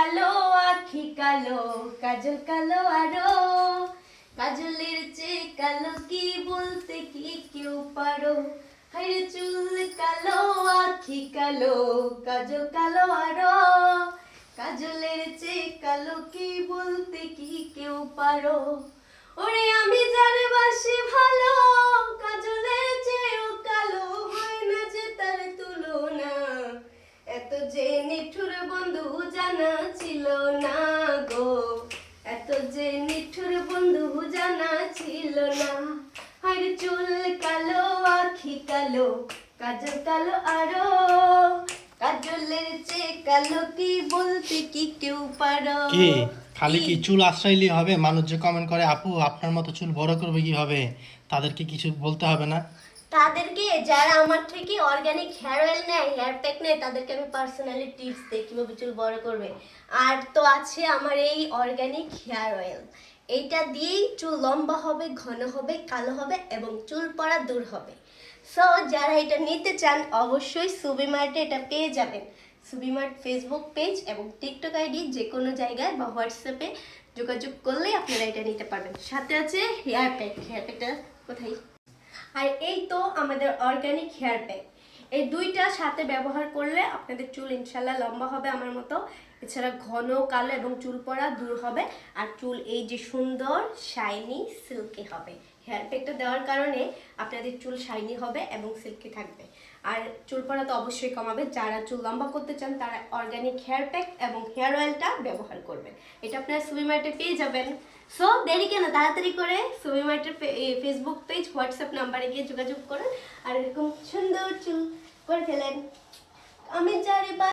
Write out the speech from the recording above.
কালো আখি কালো কাজল কালো আরো কাজলের চেয়ে কালো কি বলতে কি কেউ পারো হায়রে চুল কালো আখি কালো কাজল কালো আরো কাজলের চেয়ে কালো কি বলতে কি কেউ পারো ওরে আমি জানি বাসি ভালো কাজলের চেয়েও কালো হয় না যে তার তুলনা এত যে নিঠুর বন্ধু জানা ছিল না গো এত যে নিঠুর বন্ধু জানা ছিল না হায়রে চুল কালো আখি কালো কাজল কালো আরো কাজলের চেয়ে কালো কি বলতে কি কেউ পারো কি খালি কি চুল আশ্রাইলেই হবে? মানুষ যে কমেন্ট করে আপু আপনার মতো চুল বড় করবে কিভাবে, তাদেরকে কিছু বলতে হবে না? তাদেরকে যারা আমার থেকে অর্গানিক হেয়ার অয়েল নেয়, হেয়ার প্যাক নেয়, তাদেরকে আমি পার্সোনালি টিপস দিই কীভাবে চুল বড় করবে। আর তো আছে আমার এই অর্গানিক হেয়ার অয়েল, এইটা দিয়েই চুল লম্বা হবে, ঘন হবে, কালো হবে এবং চুল পড়া দূর হবে। সো যারা এটা নিতে চান অবশ্যই সুবি মার্টে এটা পেয়ে যাবেন। সুবি মার্ট ফেসবুক পেজ এবং টিকটক আইডি যে কোনো জায়গায় বা হোয়াটসঅ্যাপে যোগাযোগ করলেই আপনারা এটা নিতে পারবেন। সাথে আছে হেয়ার প্যাক, হেয়ার প্যাকটা কোথায়? আর এই তো আমাদের অর্গানিক হেয়ার প্যাক, এই দুইটা সাথে ব্যবহার করলে আপনাদের চুল ইনশাল্লাহ লম্বা হবে আমার মতো, এছাড়া ঘন কালো এবং চুল পড়া দূর হবে আর চুল এই যে সুন্দর শাইনি সিল্কি হবে। হেয়ার প্যাকটা দেওয়ার কারণে আপনাদের চুল শাইনি হবে এবং সিল্কি থাকবে আর চুল পড়া তো অবশ্যই কমাবে। যারা চুল লম্বা করতে চান তারা অর্গানিক হেয়ার প্যাক এবং হেয়ার অয়েলটা ব্যবহার করবেন। এটা আপনারা সুবি মার্টে পেয়ে যাবেন। সো দেরি কেন, তাড়াতাড়ি করে সুবি মার্টের ফেসবুক পেজ, হোয়াটসঅ্যাপ নাম্বারে গিয়ে যোগাযোগ করুন আর এরকম সুন্দর চুল করে ফেলেন। আমি যারে